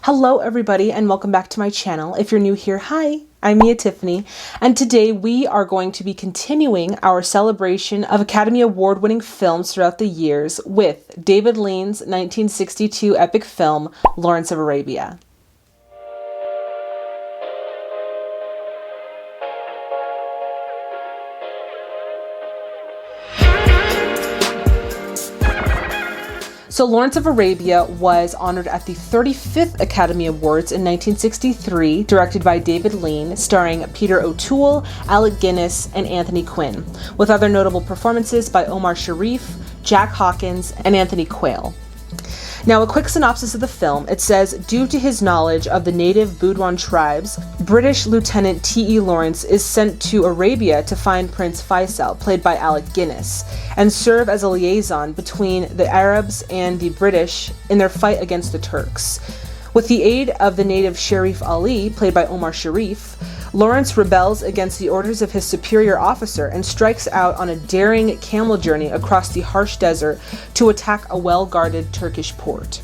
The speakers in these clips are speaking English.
Hello everybody and welcome back to my channel. If you're new here, hi, I'm Tiffany, and today we are going to be continuing our celebration of Academy Award winning films throughout the years with David Lean's 1962 epic film, Lawrence of Arabia. So Lawrence of Arabia was honored at the 35th Academy Awards in 1963, directed by David Lean, starring Peter O'Toole, Alec Guinness, and Anthony Quinn, with other notable performances by Omar Sharif, Jack Hawkins, and Anthony Quayle. Now, a quick synopsis of the film. It says, due to his knowledge of the native Bedouin tribes, British Lieutenant T.E. Lawrence is sent to Arabia to find Prince Faisal, played by Alec Guinness, and serve as a liaison between the Arabs and the British in their fight against the Turks. With the aid of the native Sharif Ali, played by Omar Sharif, Lawrence rebels against the orders of his superior officer and strikes out on a daring camel journey across the harsh desert to attack a well-guarded Turkish port.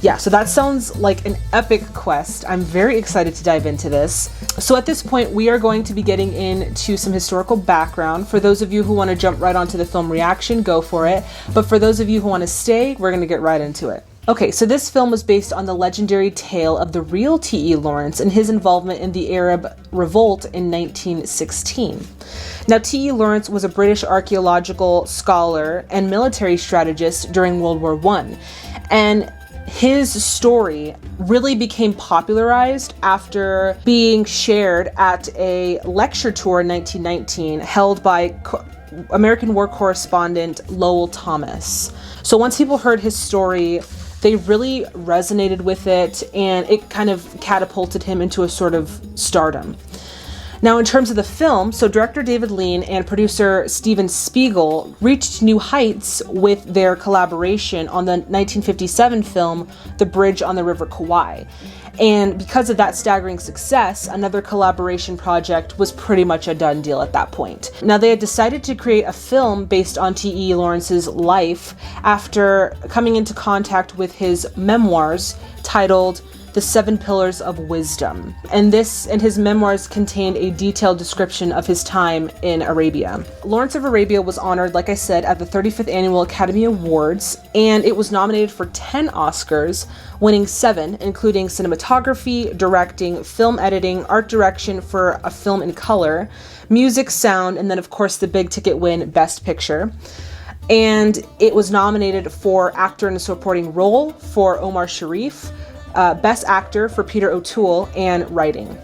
Yeah, so that sounds like an epic quest. I'm very excited to dive into this. So at this point, we are going to be getting into some historical background. For those of you who want to jump right onto the film reaction, go for it. But for those of you who want to stay, we're going to get right into it. Okay, so this film was based on the legendary tale of the real T.E. Lawrence and his involvement in the Arab Revolt in 1916. Now, T.E. Lawrence was a British archaeological scholar and military strategist during World War I, and his story really became popularized after being shared at a lecture tour in 1919 held by American war correspondent Lowell Thomas. So once people heard his story, they really resonated with it, and it kind of catapulted him into a sort of stardom. Now, in terms of the film, so director David Lean and producer Steven Spiegel reached new heights with their collaboration on the 1957 film, The Bridge on the River Kwai. And because of that staggering success, another collaboration project was pretty much a done deal at that point. Now, they had decided to create a film based on T.E. Lawrence's life after coming into contact with his memoirs titled The Seven Pillars of Wisdom. And his memoirs contained a detailed description of his time in Arabia. Lawrence of Arabia was honored, like I said, at the 35th Annual Academy Awards, and it was nominated for 10 Oscars, winning 7, including cinematography, directing, film editing, art direction for a film in color, music, sound, and then of course the big ticket win, Best Picture. And it was nominated for actor in a supporting role for Omar Sharif, Best Actor for Peter O'Toole, and writing.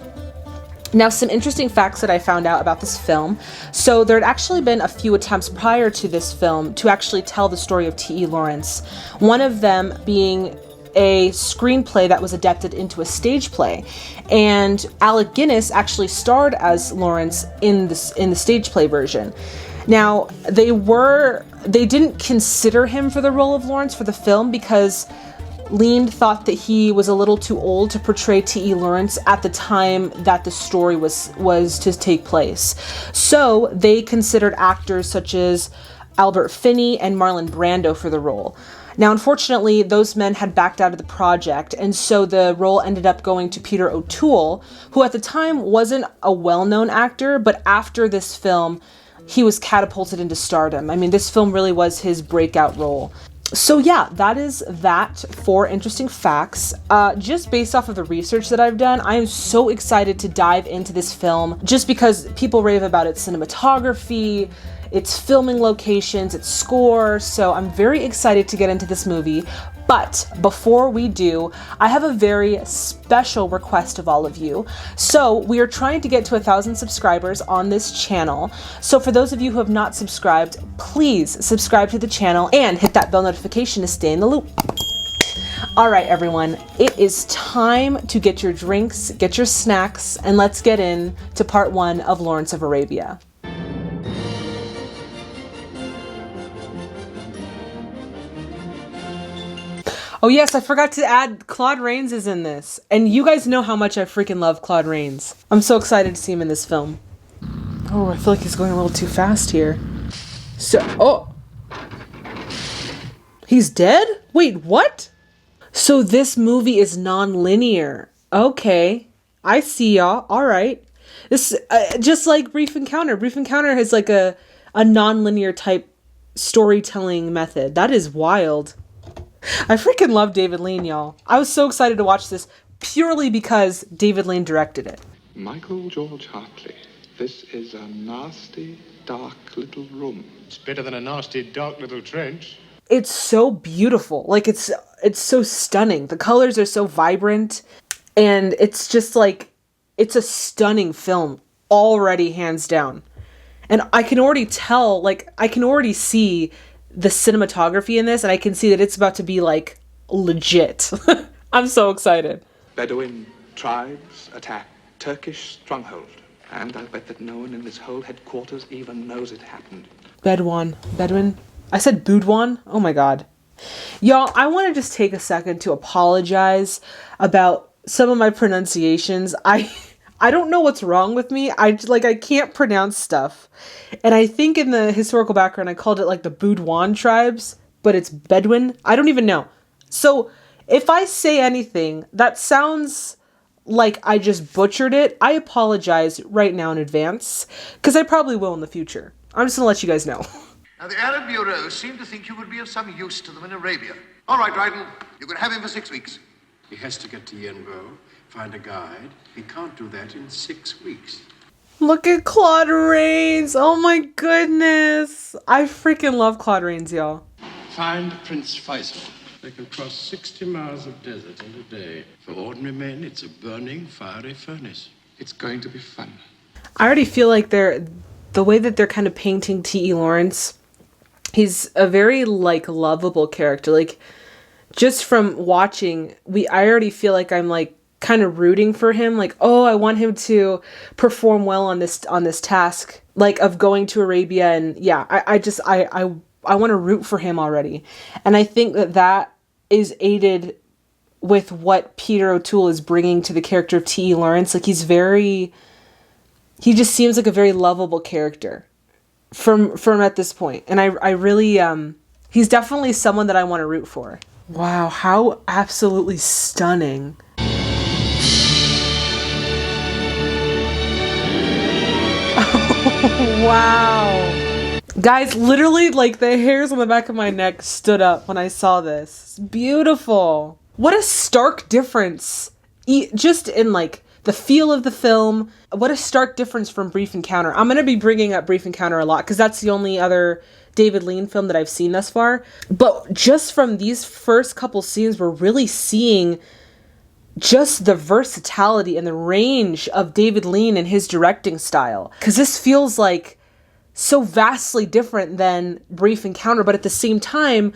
Now, some interesting facts that I found out about this film. So there had actually been a few attempts prior to this film to actually tell the story of T.E. Lawrence. One of them being a screenplay that was adapted into a stage play, and Alec Guinness actually starred as Lawrence in the stage play version. Now, they didn't consider him for the role of Lawrence for the film because Lean thought that he was a little too old to portray T.E. Lawrence at the time that the story was to take place. So they considered actors such as Albert Finney and Marlon Brando for the role. Now, unfortunately, those men had backed out of the project, and so the role ended up going to Peter O'Toole, who at the time wasn't a well-known actor, but after this film, he was catapulted into stardom. I mean, this film really was his breakout role. So yeah, that is that for interesting facts. Just based off of the research that I've done, I am so excited to dive into this film just because people rave about its cinematography, its filming locations, its score. So I'm very excited to get into this movie. But before we do, I have a very special request of all of you. So we are trying to get to 1,000 subscribers on this channel. So for those of you who have not subscribed, please subscribe to the channel and hit that bell notification to stay in the loop. All right, everyone, it is time to get your drinks, get your snacks, and let's get into part 1 of Lawrence of Arabia. Oh yes, I forgot to add Claude Rains is in this. And you guys know how much I freaking love Claude Rains. I'm so excited to see him in this film. Oh, I feel like he's going a little too fast here. So, oh. He's dead? Wait, what? So this movie is non-linear. Okay. I see y'all. All right. This just like Brief Encounter. Brief Encounter has like a non-linear type storytelling method. That is wild. I freaking love David Lean, y'all. I was so excited to watch this purely because David Lean directed it. Michael George Hartley, this is a nasty, dark little room. It's better than a nasty, dark little trench. It's so beautiful. Like, it's so stunning. The colors are so vibrant. And it's just like, it's a stunning film already, hands down. And I can already tell, like, I can already see the cinematography in this, and I can see that it's about to be, like, legit. I'm so excited. Bedouin tribes attack Turkish stronghold. And I bet that no one in this whole headquarters even knows it happened. Bedouin? I said Boudouin? Oh my god. Y'all, I want to just take a second to apologize about some of my pronunciations. I don't know what's wrong with me. I can't pronounce stuff. And I think in the historical background I called it like the Boudouin tribes, but it's Bedouin. I don't even know. So if I say anything that sounds like I just butchered it, I apologize right now in advance, because I probably will in the future. I'm just going to let you guys know. Now, the Arab Bureau seem to think you would be of some use to them in Arabia. All right, Dryden, you can have him for 6 weeks. He has to get to Yenbo, find a guide. He can't do that in 6 weeks. Look at Claude Rains. Oh my goodness. I freaking love Claude Rains, y'all. Find Prince Faisal. They can cross 60 miles of desert in a day. For ordinary men, it's a burning, fiery furnace. It's going to be fun. I already feel like the way that they're kind of painting T.E. Lawrence, he's a very, like, lovable character. Like, just from watching, I already feel like I'm, like, kind of rooting for him. Like, oh, I want him to perform well on this task, like, of going to Arabia. And yeah, I want to root for him already. And I think that is aided with what Peter O'Toole is bringing to the character of T.E. Lawrence. Like, he just seems like a very lovable character from at this point. And I really, he's definitely someone that I want to root for. Wow, how absolutely stunning. Oh, wow. Guys, literally, like, the hairs on the back of my neck stood up when I saw this. It's beautiful. What a stark difference. Just in, like, the feel of the film. What a stark difference from Brief Encounter. I'm going to be bringing up Brief Encounter a lot, because that's the only other David Lean film that I've seen thus far. But just from these first couple scenes, we're really seeing just the versatility and the range of David Lean and his directing style. Because this feels like so vastly different than Brief Encounter, but at the same time,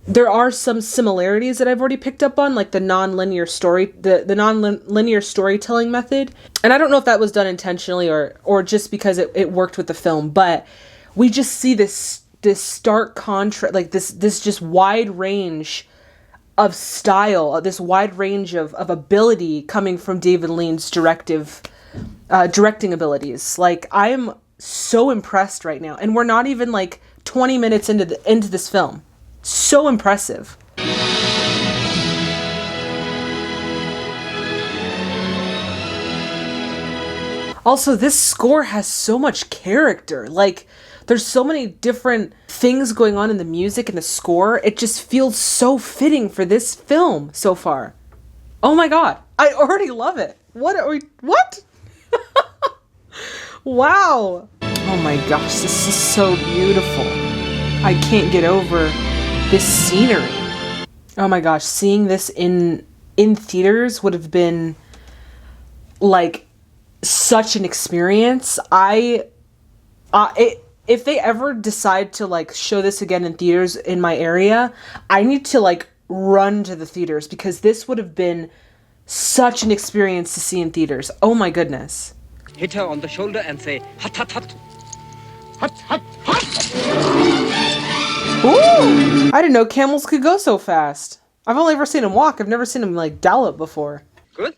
there are some similarities that I've already picked up on, like the non-linear storytelling method. And I don't know if that was done intentionally or just because it worked with the film, but we just see this stark contrast, like this just wide range of style, this wide range of ability coming from David Lean's directing abilities. Like, I'm so impressed right now, and we're not even like 20 minutes into this film. So impressive. Also, this score has so much character. Like, there's so many different things going on in the music and the score. It just feels so fitting for this film so far. Oh my god, I already love it. What? Wow. Oh my gosh, this is so beautiful. I can't get over this scenery. Oh my gosh, seeing this in theaters would have been like such an experience. If they ever decide to like show this again in theaters in my area, I need to like run to the theaters, because this would have been such an experience to see in theaters. Oh my goodness. Hit her on the shoulder and say, hut, hut, hut. Hut, hut, hut! Ooh! I didn't know camels could go so fast. I've only ever seen them walk. I've never seen them like gallop before. Good.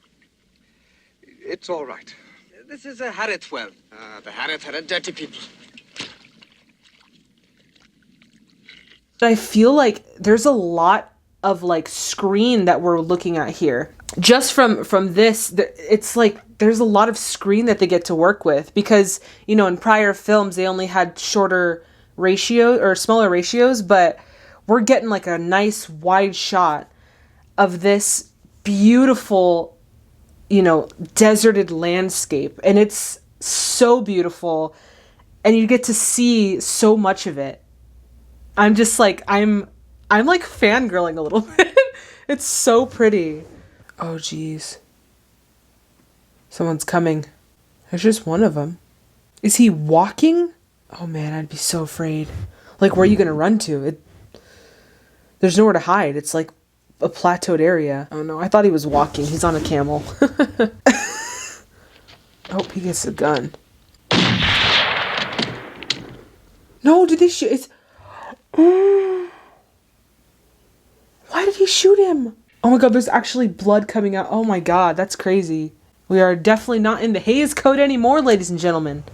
It's all right. This is a Harriet well. The Harriet are dirty people. I feel like there's a lot of like screen that we're looking at here. Just from this, it's like there's a lot of screen that they get to work with, because, you know, in prior films they only had shorter ratio or smaller ratios, but we're getting like a nice wide shot of this beautiful, you know, deserted landscape, and it's so beautiful, and you get to see so much of it. I'm just like, I'm like fangirling a little bit. It's so pretty. Oh geez, someone's coming. There's just one of them. Is he walking? Oh man, I'd be so afraid. Like, where are you gonna run to? There's nowhere to hide. It's like a plateaued area. Oh no, I thought he was walking. He's on a camel. Oh, he gets a gun. No, did they shoot? Why did he shoot him? Oh my god, there's actually blood coming out. Oh my god, that's crazy. We are definitely not in the Hays Code anymore, ladies and gentlemen.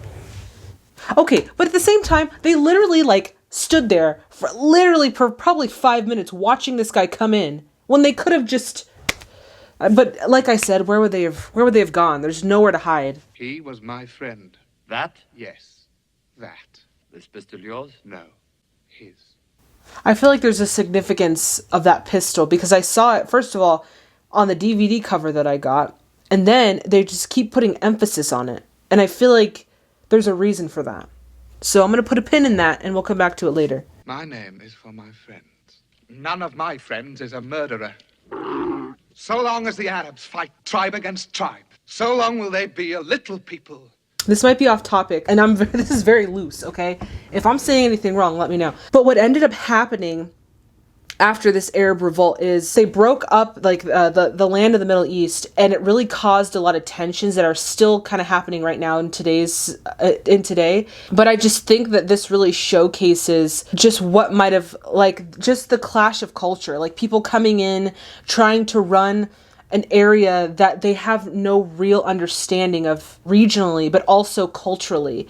Okay, but at the same time, they literally like stood there for probably 5 minutes watching this guy come in, when they could have just... But like I said, where would they have gone? There's nowhere to hide. He was my friend. That? Yes, that. This pistol yours? No, his. I feel like there's a significance of that pistol, because I saw it, first of all, on the DVD cover that I got, and then they just keep putting emphasis on it. And I feel like there's a reason for that. So I'm going to put a pin in that, and we'll come back to it later. My name is for my friends. None of my friends is a murderer. So long as the Arabs fight tribe against tribe, so long will they be a little people. This might be off topic, and this is very loose, okay? If I'm saying anything wrong, let me know. But what ended up happening after this Arab revolt is they broke up like the land of the Middle East, and it really caused a lot of tensions that are still kind of happening right now in today. But I just think that this really showcases just what might have, like, just the clash of culture, like people coming in trying to run an area that they have no real understanding of regionally, but also culturally.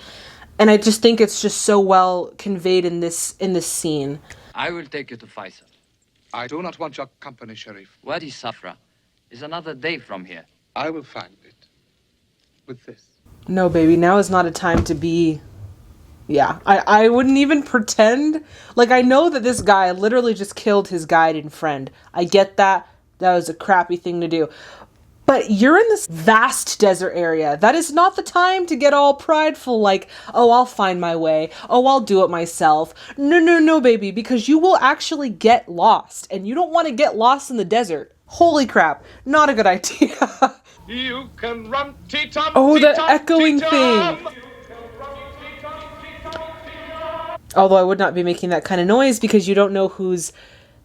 And I just think it's just so well conveyed in this scene. I will take you to Faisal. I do not want your company, Sharif. Wadi Safra is another day from here. I will find it. With this. No, baby, now is not a time to be... Yeah, I wouldn't even pretend. Like, I know that this guy literally just killed his guide and friend. I get that. That was a crappy thing to do. But you're in this vast desert area. That is not the time to get all prideful, like, oh, I'll find my way. Oh, I'll do it myself. No, baby, because you will actually get lost. And you don't want to get lost in the desert. Holy crap. Not a good idea. You can run, T-Tom, oh, the echoing thing. Although I would not be making that kind of noise because you don't know whose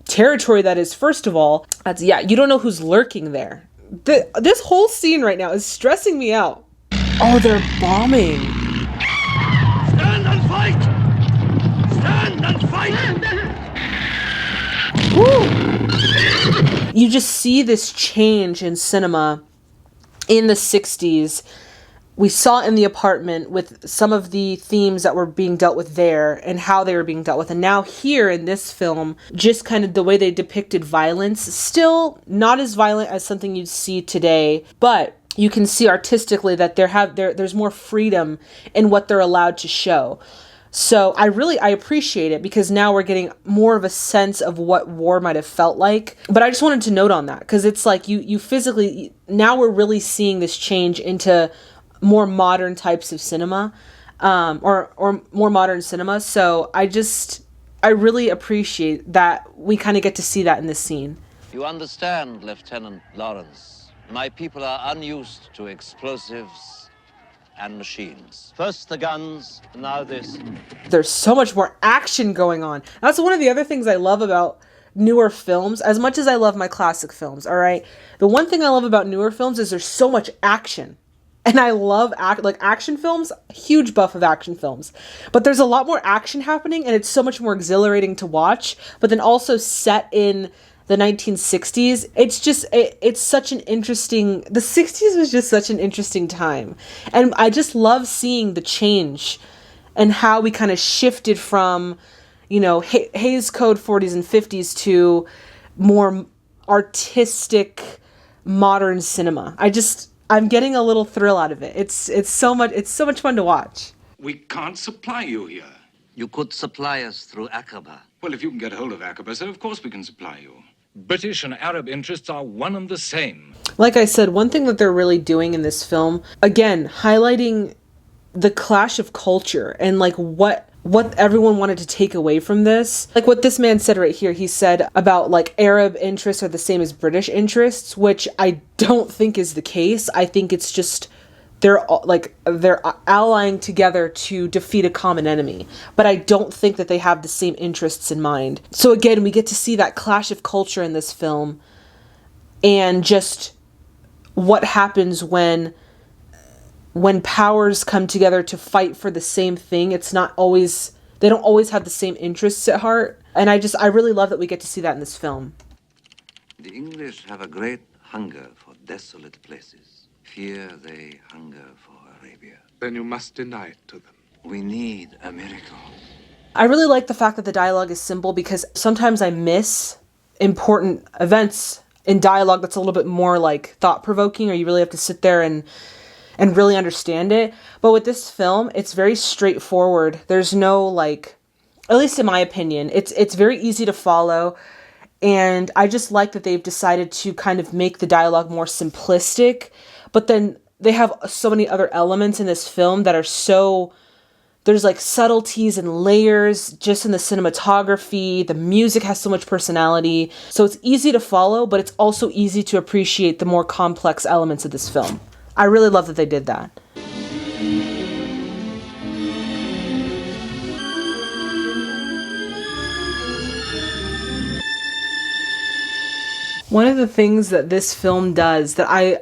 territory that is, first of all. You don't know who's lurking there. This whole scene right now is stressing me out. Oh, they're bombing. Stand and fight! Stand and fight! Woo! You just see this change in cinema in the 60s. We saw it in The Apartment with some of the themes that were being dealt with there and how they were being dealt with. And now here in this film, just kind of the way they depicted violence, still not as violent as something you'd see today, but you can see artistically that there's more freedom in what they're allowed to show. So I appreciate it, because now we're getting more of a sense of what war might have felt like. But I just wanted to note on that, because it's like you physically, now we're really seeing this change into more modern types of cinema, or more modern cinema. So I really appreciate that we kind of get to see that in this scene. You understand, Lieutenant Lawrence. My people are unused to explosives and machines. First the guns, now this. There's so much more action going on. That's one of the other things I love about newer films, as much as I love my classic films, all right? The one thing I love about newer films is there's so much action. And I love action films, huge buff of action films. But there's a lot more action happening, and it's so much more exhilarating to watch. But then also set in the 1960s, it's such an interesting... The 60s was just such an interesting time. And I just love seeing the change and how we kind of shifted from, Hays Code 40s and 50s to more artistic modern cinema. I'm getting a little thrill out of it. It's so much fun to watch. We can't supply you here. You could supply us through Aqaba. Well, if you can get hold of Aqaba, then of course we can supply you. British and Arab interests are one and the same. Like I said, one thing that they're really doing in this film, again, highlighting the clash of culture and like what everyone wanted to take away from this. Like what this man said right here, he said about like Arab interests are the same as British interests, which I don't think is the case. I think it's just they're allying together to defeat a common enemy, but I don't think that they have the same interests in mind. So again, we get to see that clash of culture in this film and just what happens when powers come together to fight for the same thing. They don't always have the same interests at heart. And I really love that we get to see that in this film. The English have a great hunger for desolate places. Here they hunger for Arabia. Then you must deny it to them. We need a miracle. I really like the fact that the dialogue is simple because sometimes I miss important events in dialogue that's a little bit more like thought-provoking, or you really have to sit there and really understand it. But with this film, it's very straightforward. There's no like, at least in my opinion, it's very easy to follow. And I just like that they've decided to kind of make the dialogue more simplistic. But then they have so many other elements in this film that are there's like subtleties and layers just in the cinematography. The music has so much personality. So it's easy to follow, but it's also easy to appreciate the more complex elements of this film. I really love that they did that. One of the things that this film does that I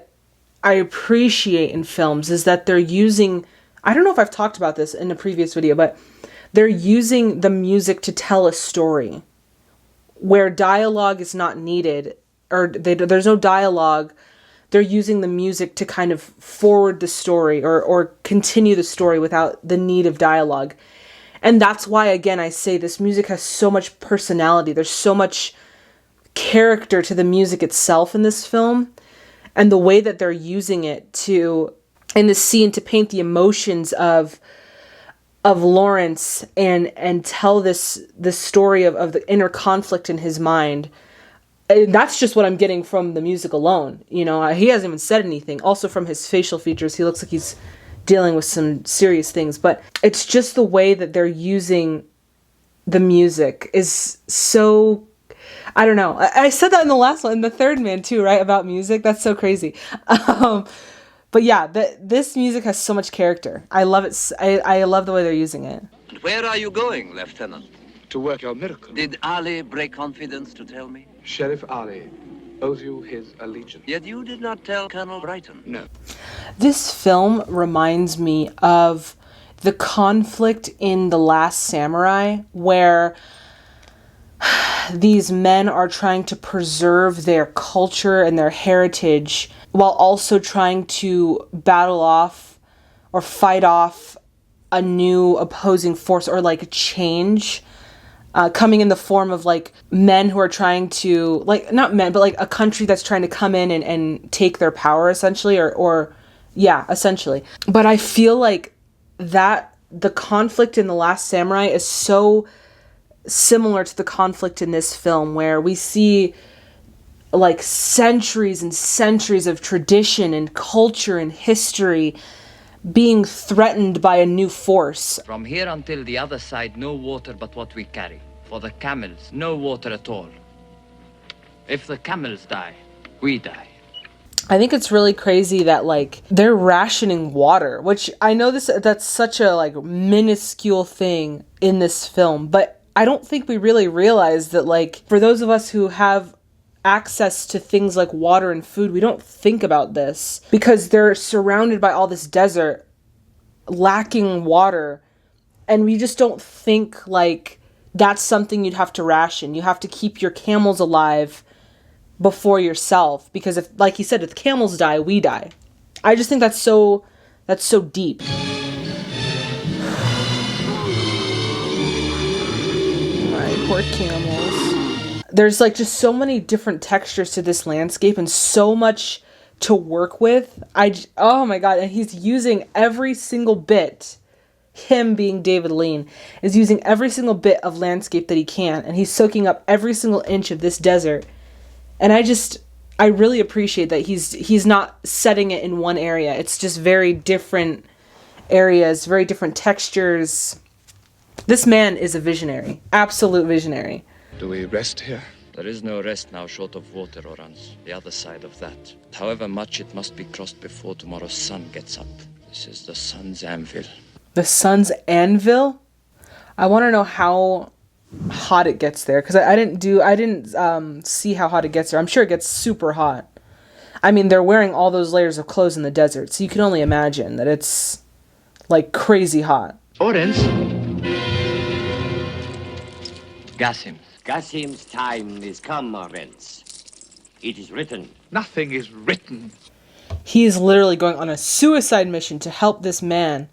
appreciate in films is that they're using, I don't know if I've talked about this in a previous video, but they're using the music to tell a story where dialogue is not needed, or there's no dialogue. They're using the music to kind of forward the story or continue the story without the need of dialogue. And that's why, again, I say this music has so much personality. There's so much character to the music itself in this film. And the way that they're using it in the scene to paint the emotions of Lawrence and tell this story of the inner conflict in his mind. And that's just what I'm getting from the music alone. You know, he hasn't even said anything. Also from his facial features, he looks like he's dealing with some serious things. But it's just the way that they're using the music is so... I don't know. I said that in the last one, in the third man too, right? About music. That's so crazy. But yeah, this music has so much character. I love it. I love the way they're using it. And where are you going, Lieutenant? To work your miracle. Did Ali break confidence to tell me? Sheriff Ali owes you his allegiance. Yet you did not tell Colonel Brighton. No. This film reminds me of the conflict in The Last Samurai, where these men are trying to preserve their culture and their heritage while also trying to battle off or fight off a new opposing force or like change coming in the form of like men who are trying to, like, not men, but like a country that's trying to come in and take their power essentially, or yeah, essentially. But I feel like that the conflict in The Last Samurai is so similar to the conflict in this film, where we see like centuries and centuries of tradition and culture and history being threatened by a new force. From here until the other side, no water but what we carry. For the camels, no water at all. If the camels die, we die. I think it's really crazy that like they're rationing water, which I know that's such a like minuscule thing in this film, but I don't think we really realize that, like, for those of us who have access to things like water and food, we don't think about this because they're surrounded by all this desert, lacking water, and we just don't think like that's something you'd have to ration. You have to keep your camels alive before yourself, because if, like he said, if the camels die, we die. I just think that's so deep. Poor camels. there's like just so many different textures to this landscape and so much to work with. Oh my God. And he's using every single bit, him being David Lean, is using every single bit of landscape that he can. And he's soaking up every single inch of this desert. And I really appreciate that he's not setting it in one area. It's just very different areas, very different textures. This man is a visionary, absolute visionary. Do we rest here? There is no rest now short of water, Orans. The other side of that. However much it must be crossed before tomorrow's sun gets up. This is the sun's anvil. The sun's anvil? I want to know how hot it gets there, because I didn't see how hot it gets there. I'm sure it gets super hot. I mean, they're wearing all those layers of clothes in the desert, so you can only imagine that it's like crazy hot. Orens? Gasim. Gasim's time is come, Orens. It is written. Nothing is written. He is literally going on a suicide mission to help this man.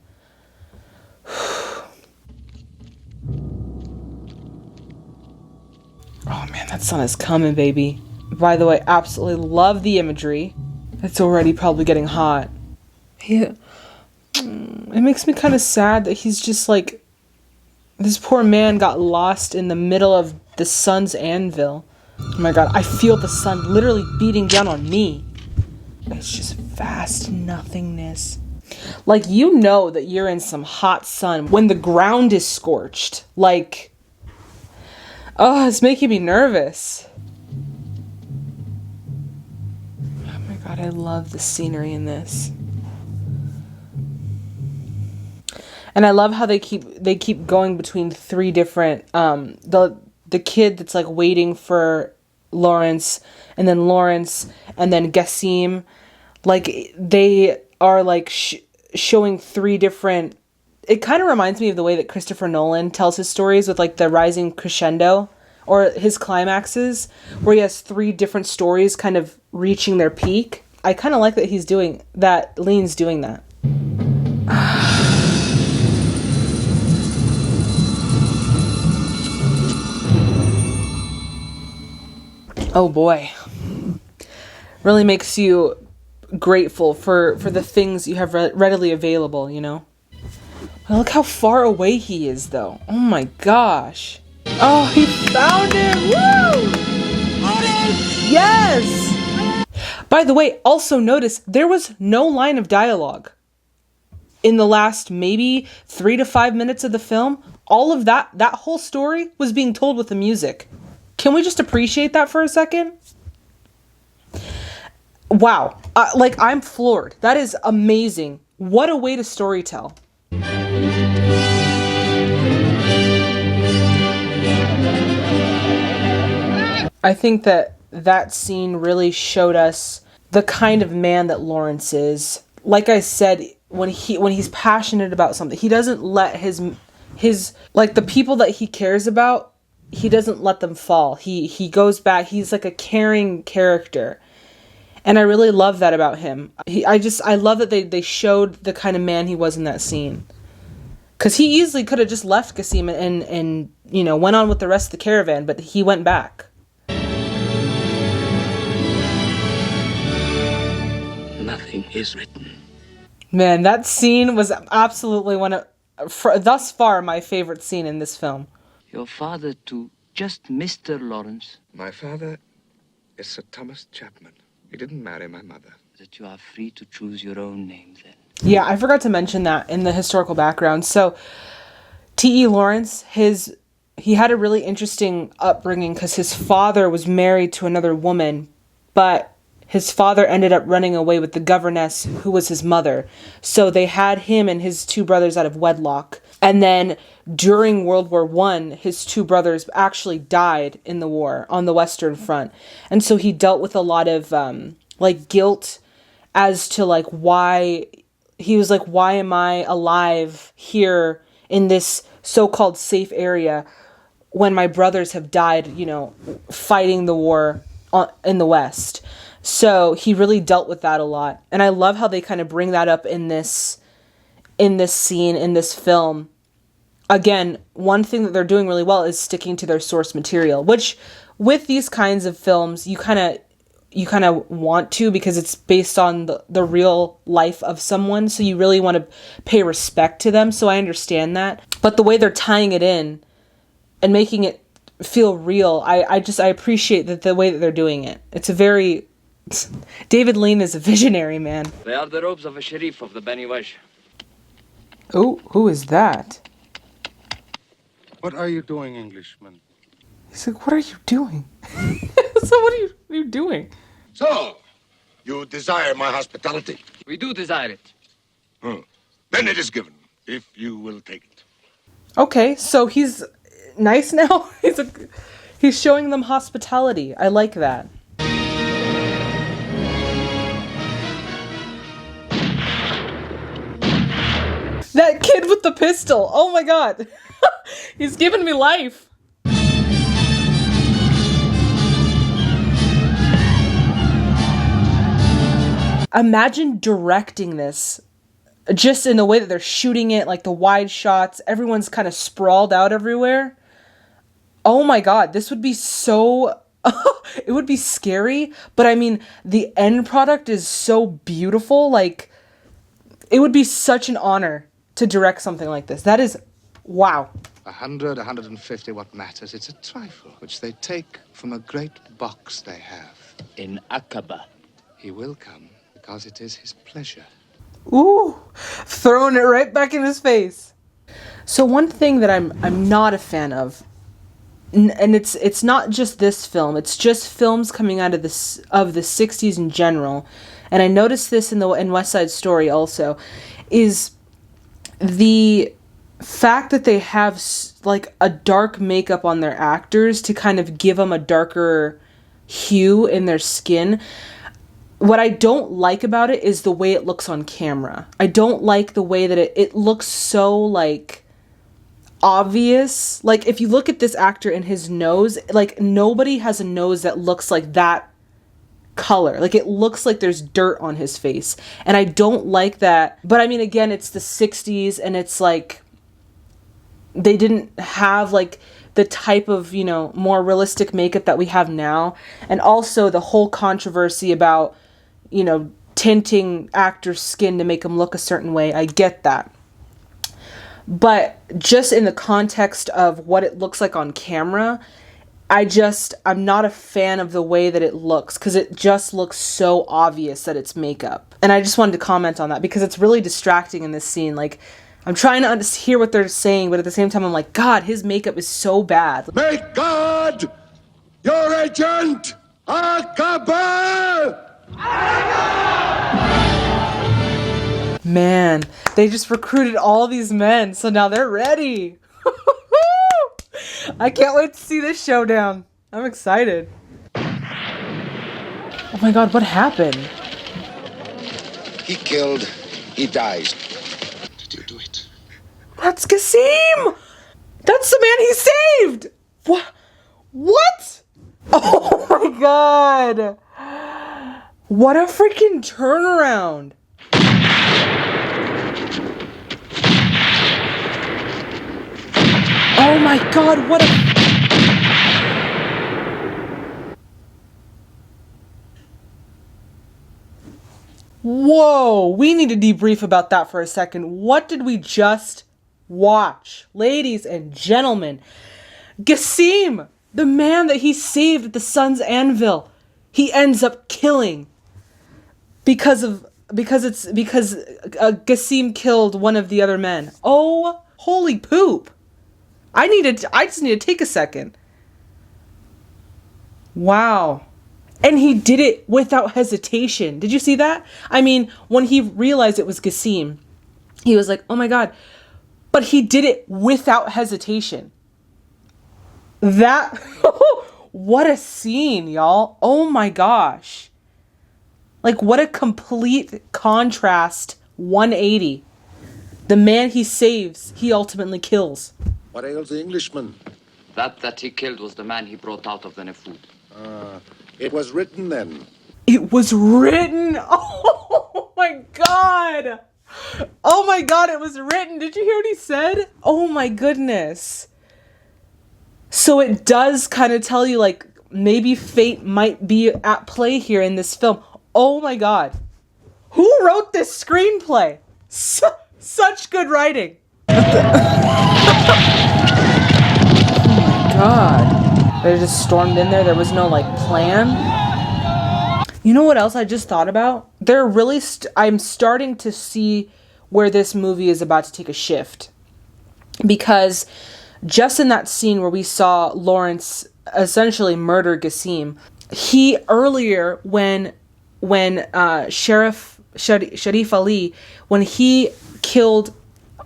Oh man, that sun is coming, baby. By the way, absolutely love the imagery. It's already probably getting hot. Yeah. It makes me kind of sad that he's just like, this poor man got lost in the middle of the sun's anvil. Oh my God, I feel the sun literally beating down on me. It's just vast nothingness. Like, you know that you're in some hot sun when the ground is scorched. Like, oh, it's making me nervous. Oh my God, I love the scenery in this. And I love how they keep going between three different, the kid that's like waiting for Lawrence, and then Gasim. Like, they are like showing three different, it kind of reminds me of the way that Christopher Nolan tells his stories, with like the rising crescendo or his climaxes, where he has three different stories kind of reaching their peak. I kind of like that Lean's doing that. Oh boy. Really makes you grateful for the things you have readily available, you know? Look how far away he is, though. Oh my gosh. Oh, he found him! Woo! Yes! By the way, also notice there was no line of dialogue in the last maybe 3 to 5 minutes of the film. All of that whole story was being told with the music. Can we just appreciate that for a second? Wow. Like, I'm floored. That is amazing. What a way to storytell. I think that scene really showed us the kind of man that Lawrence is. Like I said, when he's passionate about something, he doesn't let his like the people that he cares about, he doesn't let them fall. He goes back. He's like a caring character. And I really love that about him. I love that they showed the kind of man he was in that scene. Because he easily could have just left Gasim and you know, went on with the rest of the caravan, but he went back. Nothing is written. Man, that scene was absolutely thus far, my favorite scene in this film. Your father to just Mr. Lawrence. My father is Sir Thomas Chapman. He didn't marry my mother. That you are free to choose your own name then. Yeah, I forgot to mention that in the historical background. So, T.E. Lawrence, he had a really interesting upbringing because his father was married to another woman, but his father ended up running away with the governess who was his mother. So they had him and his two brothers out of wedlock. And then during World War I, his two brothers actually died in the war on the Western Front. And so he dealt with a lot of like guilt as to like why he was like, why am I alive here in this so-called safe area when my brothers have died, you know, fighting the war in the West? So he really dealt with that a lot. And I love how they kind of bring that up in this scene, in this film. Again, one thing that they're doing really well is sticking to their source material, which with these kinds of films, you kind of want to, because it's based on the real life of someone, so you really want to pay respect to them, so I understand that. But the way they're tying it in and making it feel real, I appreciate the way that they're doing it. It's a very... David Lean is a visionary, man. They are the robes of a sheriff of the Beni Waj. Oh, who is that? What are you doing, Englishman? He's like, what are you doing? So what are you doing? So, you desire my hospitality? We do desire it. Then it is given, if you will take it. Okay, so he's nice now? He's showing them hospitality. I like that. That kid with the pistol. Oh my god. He's giving me life. Imagine directing this just in the way that they're shooting it, like the wide shots. Everyone's kind of sprawled out everywhere. Oh my god, this would be so... it would be scary, but I mean, the end product is so beautiful. Like, it would be such an honor to direct something like this. That is... wow. 100, 150, what matters? It's a trifle, which they take from a great box they have. In Aqaba. He will come, because it is his pleasure. Ooh, throwing it right back in his face. So one thing that I'm not a fan of, and it's not just this film, it's just films coming out of the 60s in general, and I noticed this in West Side Story also, is the fact that they have like a dark makeup on their actors to kind of give them a darker hue in their skin. What I don't like about it is the way it looks on camera. I don't like the way that it looks so like obvious. Like if you look at this actor and his nose, like nobody has a nose that looks like that color. Like it looks like there's dirt on his face. And I don't like that. But I mean, again, it's the 60s and it's like they didn't have like the type of, you know, more realistic makeup that we have now. And also the whole controversy about, you know, tinting actors' skin to make them look a certain way. I get that. But just in the context of what it looks like on camera, I'm not a fan of the way that it looks, because it just looks so obvious that it's makeup. And I just wanted to comment on that because it's really distracting in this scene. Like, I'm trying to hear what they're saying, but at the same time, I'm like, God, his makeup is so bad. Make God your agent, Aqaba! Man, they just recruited all these men, so now they're ready. I can't wait to see this showdown. I'm excited. Oh my God, what happened? He killed, he dies. Did you do it? That's Qasim! That's the man he saved! What? Oh my God! What a freaking turnaround! Oh my God, what a... Whoa, we need to debrief about that for a second. What did we just watch? Ladies and gentlemen, Qasim, the man that he saved at the Sun's Anvil, he ends up killing because Qasim killed one of the other men. Oh, holy poop. I just need to take a second. Wow. And he did it without hesitation. Did you see that? I mean, when he realized it was Qasim, he was like, oh my God. But he did it without hesitation. That, what a scene, y'all. Oh my gosh. Like, what a complete contrast, 180. The man he saves, he ultimately kills. What ails the Englishman? That he killed was the man he brought out of the Nefud. It was written then. It was written. Oh my God. Oh my God, it was written. Did you hear what he said? Oh my goodness. So it does kind of tell you, like, maybe fate might be at play here in this film. Oh my god. Who wrote this screenplay? Such good writing. Oh my god. They just stormed in there. There was no like plan. You know what else I just thought about? I'm starting to see where this movie is about to take a shift. Because just in that scene where we saw Lawrence essentially murder Gassim, he earlier when Sharif Ali, when he killed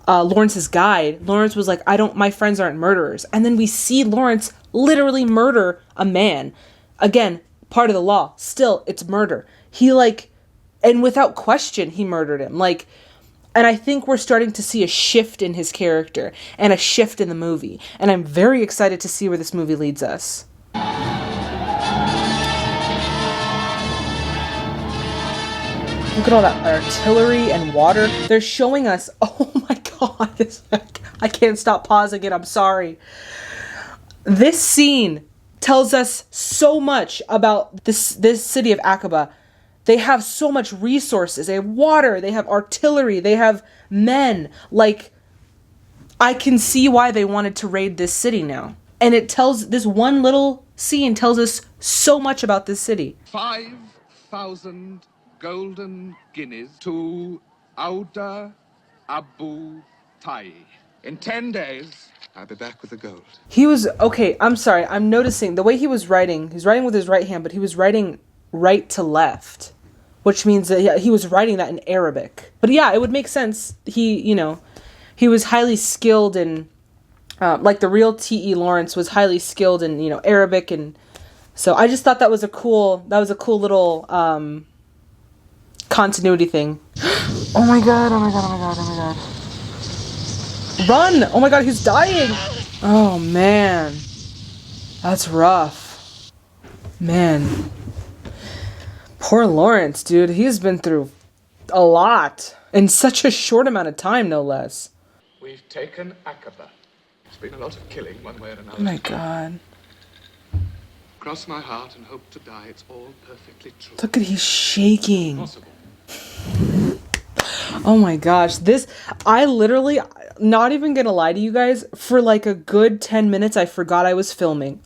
Lawrence's guide, Lawrence was like, my friends aren't murderers. And then we see Lawrence literally murder a man. Again, part of the law. Still, it's murder. And without question, he murdered him. And I think we're starting to see a shift in his character and a shift in the movie. And I'm very excited to see where this movie leads us. Look at all that artillery and water. They're showing us, oh my god, I can't stop pausing it, I'm sorry. This scene tells us so much about this city of Aqaba. They have so much resources. They have water, they have artillery, they have men. I can see why they wanted to raid this city now. And this one little scene tells us so much about this city. 5,000 golden guineas to Auda Abu Tai. In 10 days, I'll be back with the gold. I'm sorry, I'm noticing the way he was writing with his right hand, but he was writing right to left, which means that he was writing that in Arabic. But yeah, it would make sense. He was highly skilled in, the real T.E. Lawrence was highly skilled in, Arabic. And so I just thought that was a cool little, continuity thing. Oh my god. Run! Oh my god, he's dying! Oh man. That's rough. Man. Poor Lawrence, dude. He's been through a lot. In such a short amount of time, no less. We've taken Aqaba. It's been a lot of killing, one way or another. Oh my god. Cross my heart and hope to die. It's all perfectly true. Look at he's shaking. Possible. Oh my gosh. I literally, not even gonna lie to you guys, for a good 10 minutes I forgot I was filming.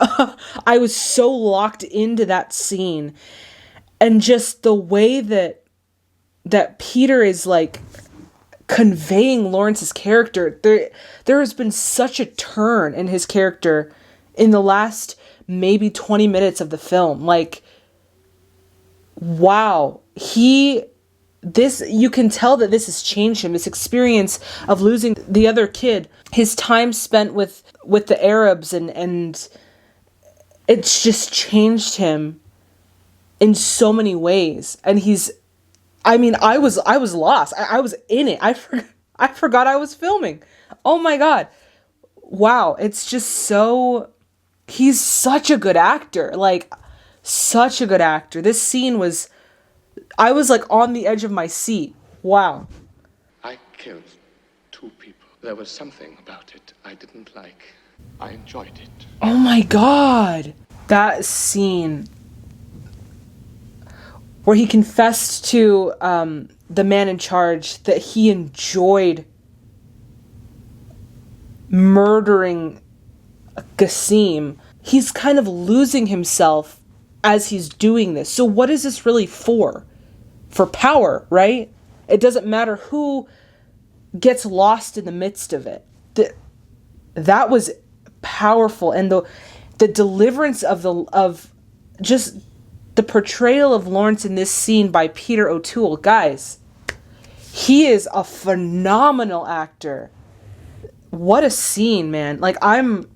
I was so locked into that scene. And just the way that Peter is conveying Lawrence's character, there has been such a turn in his character in the last maybe 20 minutes of the film. Wow. You can tell that this has changed him. This experience of losing the other kid, his time spent with the Arabs, and it's just changed him in so many ways. And I was lost. I was in it. I forgot I was filming. Oh my god. Wow. It's just he's such a good actor. Such a good actor. This scene I was on the edge of my seat. Wow. I killed 2 people. There was something about it I didn't like. I enjoyed it. Oh my god. That scene where he confessed to the man in charge that he enjoyed murdering Gassim. He's kind of losing himself as he's doing this. So what is this really for? For power, right? It doesn't matter who gets lost in the midst of it. That was powerful. And the deliverance of just the portrayal of Lawrence in this scene by Peter O'Toole, guys, he is a phenomenal actor. What a scene, man. I'm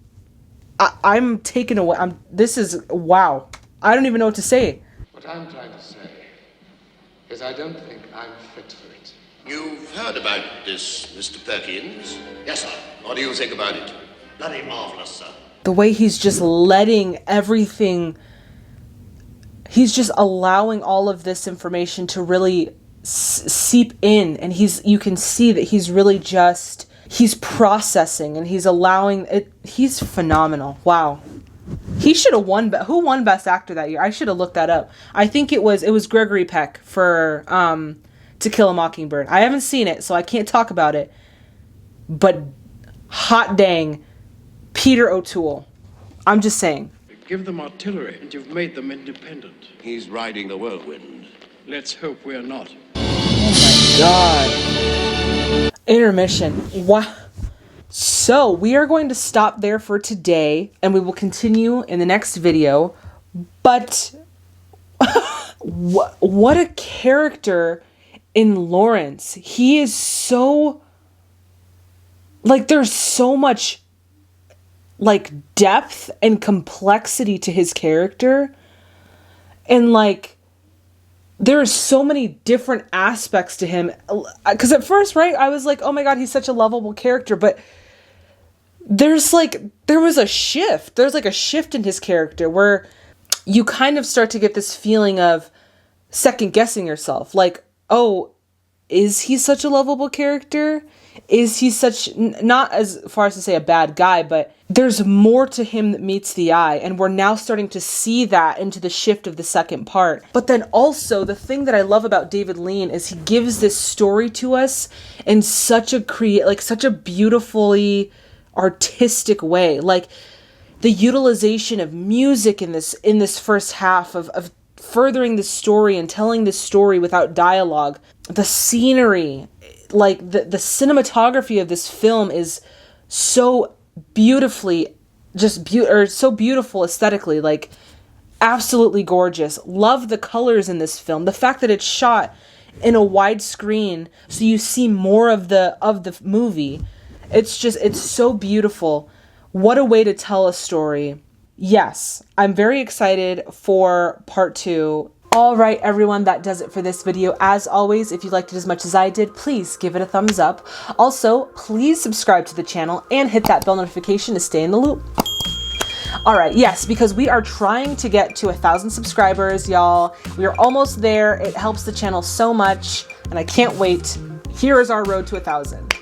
taken away. This is, wow. I don't even know what to say. What I'm trying to say is I don't think I'm fit for it. You've heard about this, Mr. Perkins? Yes, sir. What do you think about it? Bloody marvelous, sir. The way he's just letting everything, he's just allowing all of this information to really seep in, and you can see that he's really he's processing, and he's allowing it. He's phenomenal. Wow. He should have won. Who won Best Actor that year? I should have looked that up. I think it was Gregory Peck for To Kill a Mockingbird. I haven't seen it, so I can't talk about it. But hot dang, Peter O'Toole. I'm just saying. Give them artillery, and you've made them independent. He's riding the whirlwind. Let's hope we're not. God. Intermission. Wow. So we are going to stop there for today, and we will continue in the next video. But what a character in Lawrence. He is so, like, there's so much, like, depth and complexity to his character. And, like, there are so many different aspects to him. Because at first, right, I was like, oh my God, he's such a lovable character. But there was a shift. There's like a shift in his character where you kind of start to get this feeling of second guessing yourself. Like, oh, is he such a lovable character? Is he such, not as far as to say a bad guy, but there's more to him that meets the eye. And we're now starting to see that into the shift of the second part. But then also the thing that I love about David Lean is he gives this story to us in such a such a beautifully artistic way. Like the utilization of music in this first half of furthering the story and telling the story without dialogue. The scenery, like the cinematography of this film is so beautifully, so beautiful aesthetically, like absolutely gorgeous. Love the colors in this film. The fact that it's shot in a widescreen so you see more of the movie. It's so beautiful. What a way to tell a story. Yes, I'm very excited for part 2. All right, everyone, that does it for this video. As always, if you liked it as much as I did, please give it a thumbs up. Also, please subscribe to the channel and hit that bell notification to stay in the loop. All right, yes, because we are trying to get to 1,000 subscribers, y'all. We are almost there. It helps the channel so much, and I can't wait. Here is our road to 1,000.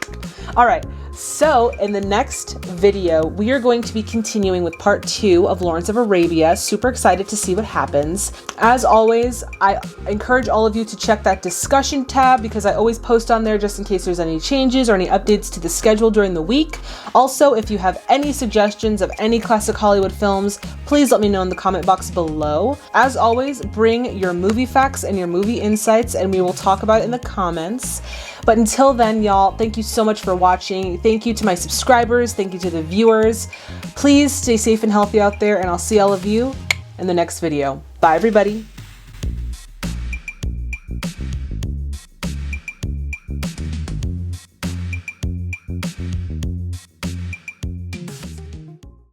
All right, so in the next video, we are going to be continuing with part 2 of Lawrence of Arabia. Super excited to see what happens. As always, I encourage all of you to check that discussion tab because I always post on there just in case there's any changes or any updates to the schedule during the week. Also, if you have any suggestions of any classic Hollywood films, please let me know in the comment box below. As always, bring your movie facts and your movie insights and we will talk about it in the comments. But until then, y'all, thank you so much for watching. Thank you to my subscribers. Thank you to the viewers. Please stay safe and healthy out there, and I'll see all of you in the next video. Bye, everybody.